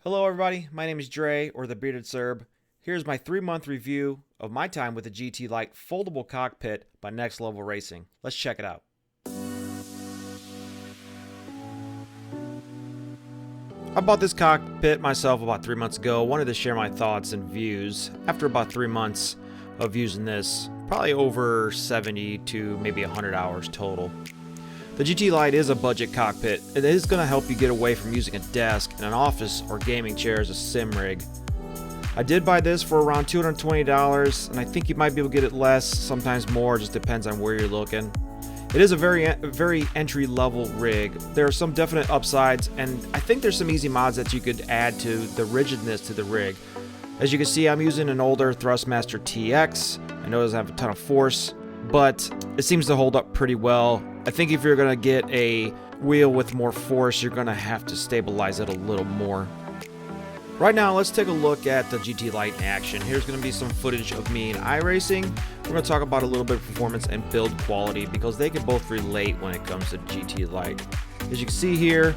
Hello everybody, my name is Dre, or the Bearded Serb. Here's my 3-month review of my time with the GT Lite Foldable Cockpit by Next Level Racing. Let's check it out. I bought this cockpit myself about 3 months ago. Wanted to share my thoughts and views after about 3 months of using this, probably over 70 to maybe 100 hours total. The GT Lite is a budget cockpit. It is going to help you get away from using a desk and an office or gaming chair as a sim rig. I did buy this for around $220, and I think you might be able to get it less, sometimes more, just depends on where you're looking. It is a very entry-level rig. There are some definite upsides, and I think there's some easy mods that you could add to the rigidness to the rig. As you can see, I'm using an older Thrustmaster TX. I know it doesn't have a ton of force, but it seems to hold up pretty well. I think if you're going to get a wheel with more force, you're going to have to stabilize it a little more. Right now, let's take a look at the GT Lite in action. Here's going to be some footage of me in iRacing. We're going to talk about a little bit of performance and build quality because they can both relate when it comes to GT Lite. As you can see here,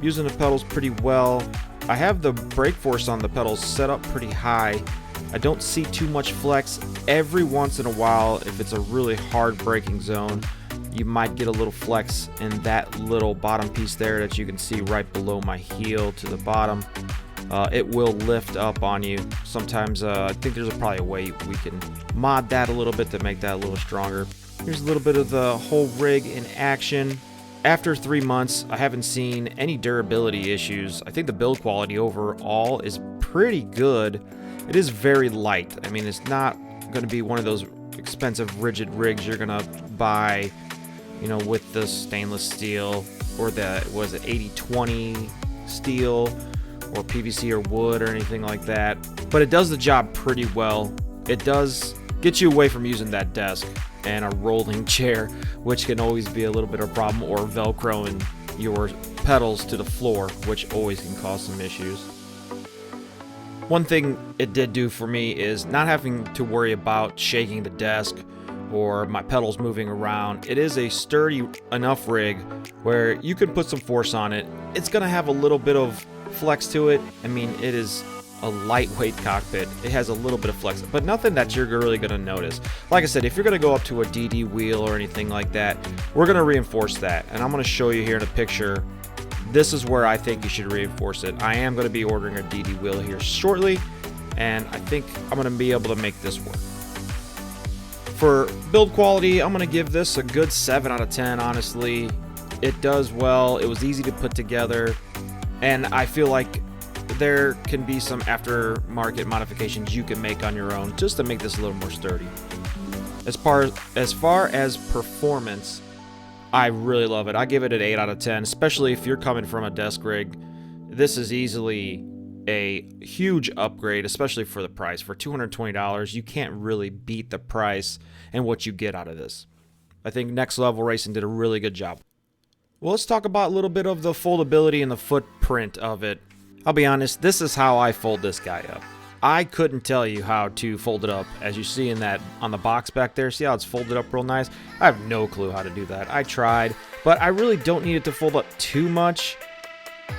using the pedals pretty well. I have the brake force on the pedals set up pretty high. I don't see too much flex. Every once in a while, if it's a really hard braking zone, you might get a little flex in that little bottom piece there that you can see right below my heel to the bottom. It will lift up on you. Sometimes I think there's probably a way we can mod that a little bit to make that a little stronger. Here's a little bit of the whole rig in action. After 3 months, I haven't seen any durability issues. I think the build quality overall is pretty good. It is very light. I mean, it's not going to be one of those expensive rigid rigs you're going to buy, you know, with the stainless steel or the, was it 80/20 steel or PVC or wood or anything like that. But it does the job pretty well. It does get you away from using that desk and a rolling chair, which can always be a little bit of a problem, or velcroing your pedals to the floor, which always can cause some issues. One thing it did do for me is not having to worry about shaking the desk or my pedals moving around. It is a sturdy enough rig where you can put some force on it. It's going to have a little bit of flex to it. I mean, it is a lightweight cockpit. It has a little bit of flex, but nothing that you're really going to notice. Like I said, if you're going to go up to a DD wheel or anything like that, we're going to reinforce that. And I'm going to show you here in a picture. This is where I think you should reinforce it. I am going to be ordering a DD wheel here shortly, and I think I'm going to be able to make this work. For build quality, I'm going to give this a good 7 out of 10, honestly. It does well. It was easy to put together, and I feel like there can be some aftermarket modifications you can make on your own just to make this a little more sturdy. As far as performance, I really love it. I give it an 8 out of 10, especially if you're coming from a desk rig. This is easily a huge upgrade, especially for the price. For $220, you can't really beat the price and what you get out of this. I think Next Level Racing did a really good job. Well, let's talk about a little bit of the foldability and the footprint of it. I'll be honest, this is how I fold this guy up. I couldn't tell you how to fold it up. As you see in that on the box back there, see how it's folded up real nice? I have no clue how to do that. I tried, but I really don't need it to fold up too much,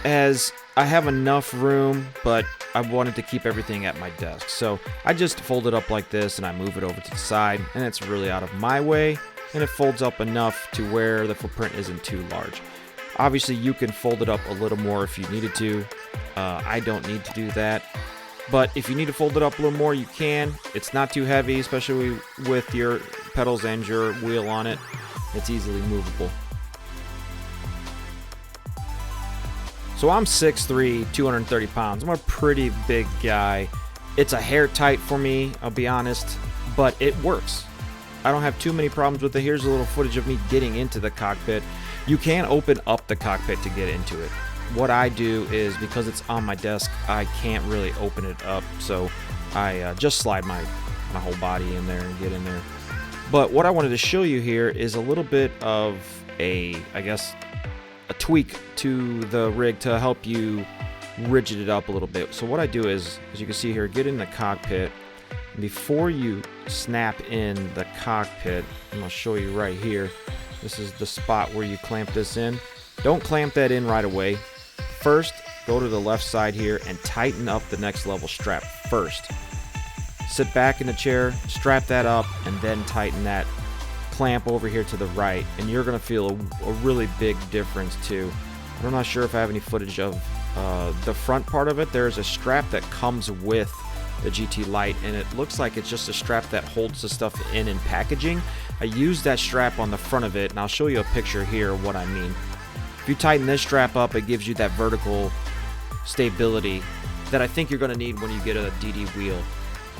as I have enough room, but I wanted to keep everything at my desk. So I just fold it up like this and I move it over to the side, and it's really out of my way, and it folds up enough to where the footprint isn't too large. Obviously, you can fold it up a little more if you needed to. I don't need to do that. But if you need to fold it up a little more, you can. It's not too heavy, especially with your pedals and your wheel on it. It's easily movable. So I'm 6'3", 230 pounds. I'm a pretty big guy. It's a hair tight for me, I'll be honest, but it works. I don't have too many problems with it. Here's a little footage of me getting into the cockpit. You can open up the cockpit to get into it. What I do is, because it's on my desk, I can't really open it up, so I just slide my whole body in there and get in there. But what I wanted to show you here is a little bit of a tweak to the rig to help you rigid it up a little bit. So what I do is, as you can see here, get in the cockpit. And before you snap in the cockpit, I'm going to show you right here. This is the spot where you clamp this in. Don't clamp that in right away. First, go to the left side here and tighten up the next level strap first. Sit back in the chair, strap that up, and then tighten that clamp over here to the right, and you're going to feel a really big difference too. I'm not sure if I have any footage of the front part of it. There's a strap that comes with the GT Lite, and it looks like it's just a strap that holds the stuff in packaging. I used that strap on the front of it, and I'll show you a picture here of what I mean. If you tighten this strap up, it gives you that vertical stability that I think you're going to need when you get a DD wheel.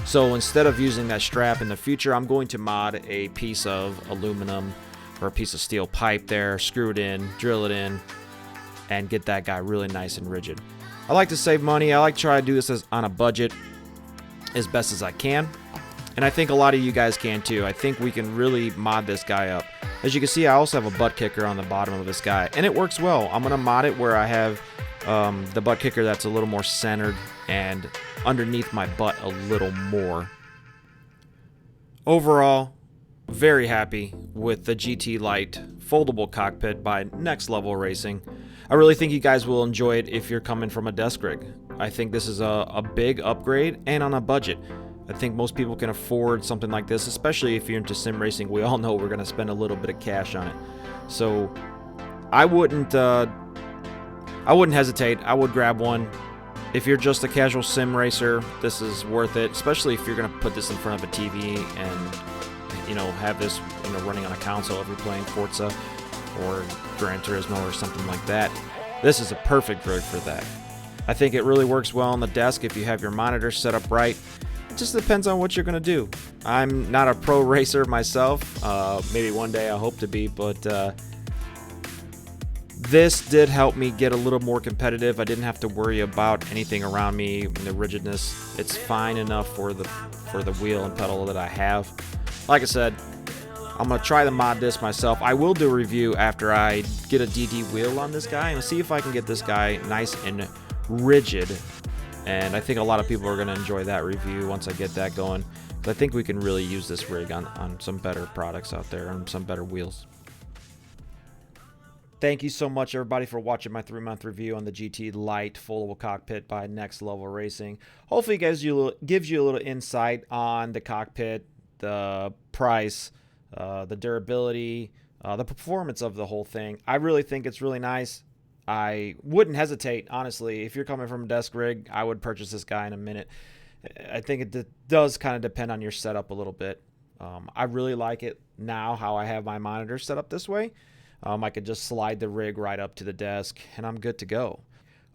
So instead of using that strap in the future, I'm going to mod a piece of aluminum or a piece of steel pipe there, screw it in, drill it in, and get that guy really nice and rigid. I like to save money. I like to try to do this on a budget as best as I can, and I think a lot of you guys can too. I think we can really mod this guy up. As you can see, I also have a butt kicker on the bottom of this guy, and it works well. I'm going to mod it where I have the butt kicker that's a little more centered and underneath my butt a little more. Overall, very happy with the GT Lite foldable cockpit by Next Level Racing. I really think you guys will enjoy it if you're coming from a desk rig. I think this is a big upgrade and on a budget. I think most people can afford something like this, especially if you're into sim racing. We all know we're going to spend a little bit of cash on it. So I wouldn't hesitate. I would grab one. If you're just a casual sim racer, this is worth it, especially if you're going to put this in front of a TV and, you know, have this, you know, running on a console if you're playing Forza or Gran Turismo or something like that. This is a perfect rig for that. I think it really works well on the desk if you have your monitor set up right. It just depends on what you're going to do. I'm not a pro racer myself. Maybe one day I hope to be, but this did help me get a little more competitive. I didn't have to worry about anything around me and the rigidness. It's fine enough for the wheel and pedal that I have. Like I said, I'm going to try to mod this myself. I will do a review after I get a DD wheel on this guy and see if I can get this guy nice and rigid. And I think a lot of people are going to enjoy that review once I get that going. But I think we can really use this rig on some better products out there, on some better wheels. Thank you so much, everybody, for watching my 3-month review on the GT Lite foldable cockpit by Next Level Racing. Hopefully, it gives you a little insight on the cockpit, the price, the durability, the performance of the whole thing. I really think it's really nice. I wouldn't hesitate, honestly. If you're coming from a desk rig, I would purchase this guy in a minute. I think it does kind of depend on your setup a little bit. I really like it now how I have my monitor set up this way. I could just slide the rig right up to the desk, and I'm good to go.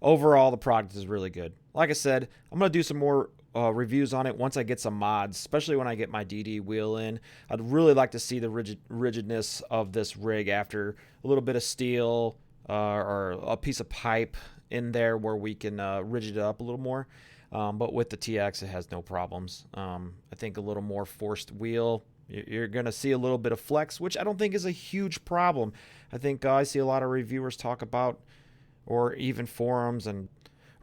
Overall, the product is really good. Like I said, I'm going to do some more reviews on it once I get some mods, especially when I get my DD wheel in. I'd really like to see the rigidness of this rig after a little bit of steel or a piece of pipe in there where we can rigid it up a little more. But with the TX, it has no problems. I think a little more forced wheel, you're going to see a little bit of flex, which I don't think is a huge problem. I think I see a lot of reviewers talk about, or even forums and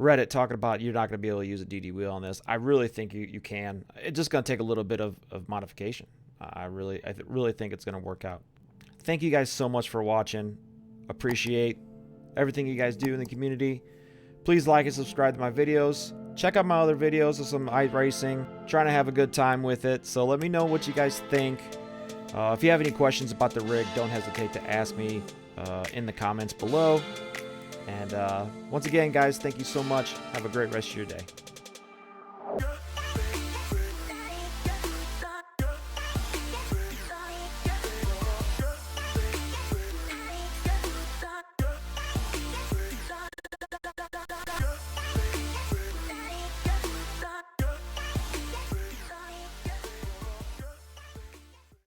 Reddit talking about you're not going to be able to use a DD wheel on this. I really think you can. It's just going to take a little bit of modification. I really think it's going to work out. Thank you guys so much for watching. Appreciate everything you guys do in the community. Please like and subscribe to my videos. Check out my other videos of some iRacing. Trying to have a good time with it. So let me know what you guys think. If you have any questions about the rig, don't hesitate to ask me in the comments below. And once again, guys, thank you so much. Have a great rest of your day.